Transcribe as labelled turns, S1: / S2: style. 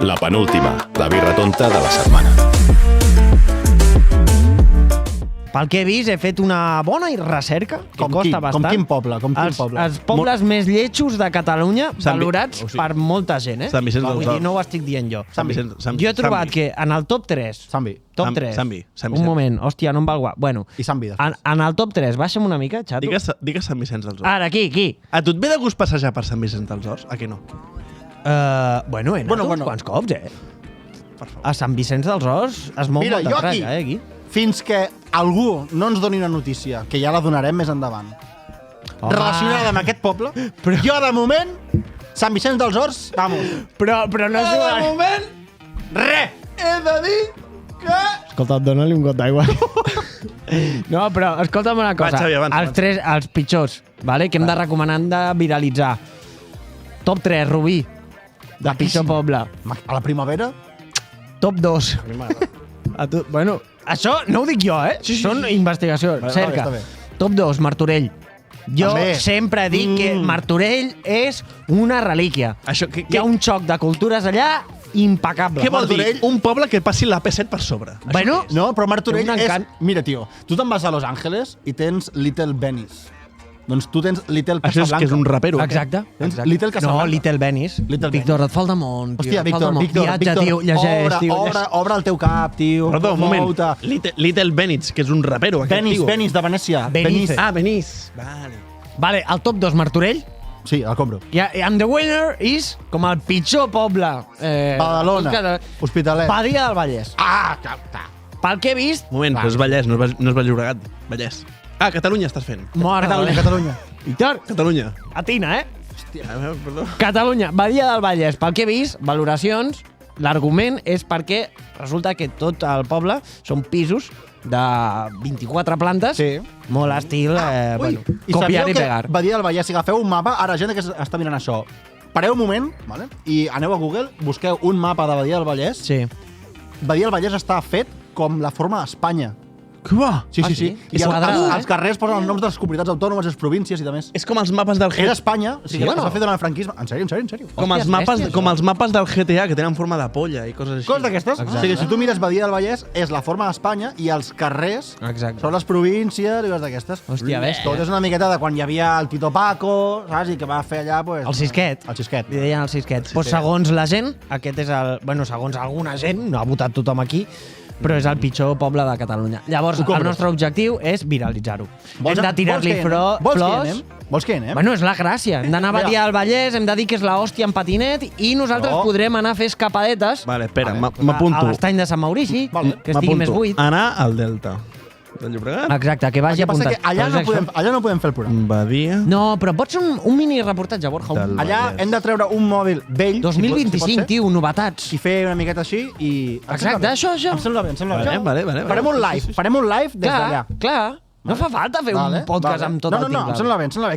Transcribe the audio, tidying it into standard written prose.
S1: La penúltima, la birra tonta de la setmana.
S2: Pel que he vist, he fet una bona recerca, que costa bastant.
S3: Com quin poble?
S2: Els pobles més lletjos de Catalunya, valorats per molta gent,
S4: Sant Vicenç dels Horts.
S2: No ho estic dient jo.
S4: Sant
S2: Jo he trobat que en el top 3...
S3: Sant
S2: Top 3.
S4: Sant Vicenç.
S2: Un moment, hòstia, no em va el guap. Bueno,
S3: I Sant Vi, després.
S2: en el top 3, baixa'm una mica, xato.
S4: Digues Sant Vicenç dels Horts.
S2: Ara, aquí.
S4: A tu et ve de gust passejar per Sant Vicenç dels Horts? A què no?
S2: Bueno, he anat uns quants cops,
S4: Per favor.
S2: A Sant Vicenç dels Horts es mou
S3: Mira,
S2: molta
S3: jo
S2: tralla, aquí.
S3: Fins que algú no ens doni una notícia, que ja la donarem més endavant, relacionada amb aquest poble, jo de moment, Sant Vicenç dels Horts, vamos.
S2: Però no és...
S3: De moment, res. He de dir que...
S2: Escolta, dona-li un got d'aigua. No, però escolta'm una cosa.
S4: Va, Xavi, avança,
S2: Els pitjors, vale? Que hem de recomanar de viralitzar. Top 3, Rubí, de pitjor poble.
S3: A la primavera?
S2: Top 2. Bueno, això no ho dic jo, Són investigacions. Cerca.
S3: Està bé.
S2: Top 2, Martorell. Jo
S3: També.
S2: sempre dic que Martorell és una relíquia. Hi ha un xoc de cultures allà impecable.
S4: Què vol dir? Un poble que passi la P7 per sobre.
S2: Bueno,
S3: No, però Martorell
S2: Té un
S3: és...
S2: encant.
S3: Mira, tio, tu te'n vas a Los Angeles i tens Little Venice. Doncs tu tens Little
S4: Això és
S3: Casablanca.
S4: que és un rapero.
S2: exacte.
S3: Little Casablanca.
S2: No, Little Venice.
S3: Little
S2: Víctor, et falta món.
S3: Hòstia, Víctor,
S2: Viatge, tio, llegeix, tio.
S3: obre el teu cap, tio.
S4: Perdó, un moment.
S3: Mou-te.
S4: Little Benitz, que és un rapero, aquest
S3: Venice,
S4: tio.
S3: Venice, de Venècia.
S2: Benice.
S4: Ah, Benice. Vale.
S2: Vale, el top 2, Martorell.
S3: Sí, el compro.
S2: And the winner is com el pitjor poble.
S3: Badalona, Hospitalet.
S2: Badia del Vallès.
S3: Ah,
S2: Pel que he vist...
S4: Un moment, però és Vallès, no és Vall-llobregat. Vallès. Ah, Catalunya estàs fent.
S3: Catalunya.
S2: Víctor,
S4: Catalunya.
S2: atina,
S4: Perdó.
S2: Catalunya, Badia del Vallès. Pel que he vist, valoracions, l'argument és perquè resulta que tot el poble són pisos de 24 plantes,
S3: Sí.
S2: molt estil, bueno,
S3: I
S2: copiar
S3: sabíeu
S2: i pegar.
S3: que Badia del Vallès, si agafeu un mapa, ara gent que està mirant això, pareu un moment, vale? I aneu a Google, busqueu un mapa de Badia del Vallès.
S2: Sí.
S3: Badia del Vallès està fet com la forma d'Espanya.
S4: Què va?
S3: Sí,
S2: Ah,
S3: sí,
S2: sí?
S3: sí.
S2: És
S3: I
S2: quadrada,
S3: els carrers posen els noms de les comunitats autònomes, les províncies i de més.
S4: És com els mapes del
S3: És
S4: GTA.
S3: Espanya, o sigui,
S2: Sí o
S3: es
S2: no?
S3: va fer durant el franquisme. En sèrio, en sèrio, en sèrio.
S4: Com els mapes del GTA, que tenen forma de polla i coses així.
S3: Coses d'aquestes. O sigui, si tu mires Badia del Vallès, és la forma d'Espanya i els carrers
S2: Exacte.
S3: són les províncies i coses d'aquestes.
S2: Hòstia, bèstia.
S3: Tot és una miqueta de quan hi havia el Tito Paco, saps? I que va fer allà, pues...
S2: El Sisquet.
S3: El Sisquet.
S2: Li deien el Sisquet. Pues segons la gent, aquest és el... Bueno, segons alguna gent, no ha votat tothom aquí, però és el pitjor poble de Catalunya. Llavors,
S3: Ho compro.
S2: el nostre objectiu és viralitzar-ho. Hem de tirar-li flors.
S3: Vols que hi anem?
S2: Bueno, és la gràcia. Hem d'anar a Badia del Vallès, hem de dir que és l'hòstia en patinet i nosaltres
S3: No.
S2: podrem anar a fer escapadetes
S4: Vale, espera,
S3: Vale.
S2: a
S4: m'apunto.
S2: l'estany de Sant Maurici,
S3: Vale.
S2: que estigui més buit.
S4: Anar al Delta del Llobregat.
S2: Exacte, que vagi
S3: El que passa
S2: apuntat.
S3: que allà no podem fer el programa.
S4: Badia
S2: No, però pot ser un mini reportatge, Borja.
S4: Del
S3: Allà
S4: Vallès.
S3: hem de treure un mòbil vell,
S2: 2025, tio, novetats.
S3: i fer una miqueta així i...
S2: Exacte, això.
S3: Em sembla bé, em sembla bé.
S4: Vale.
S3: Farem un live, farem un live des d'allà.
S2: Clar. No fa falta fer un podcast amb tot el
S3: No,
S2: tinglado.
S3: em sembla bé, em sembla bé.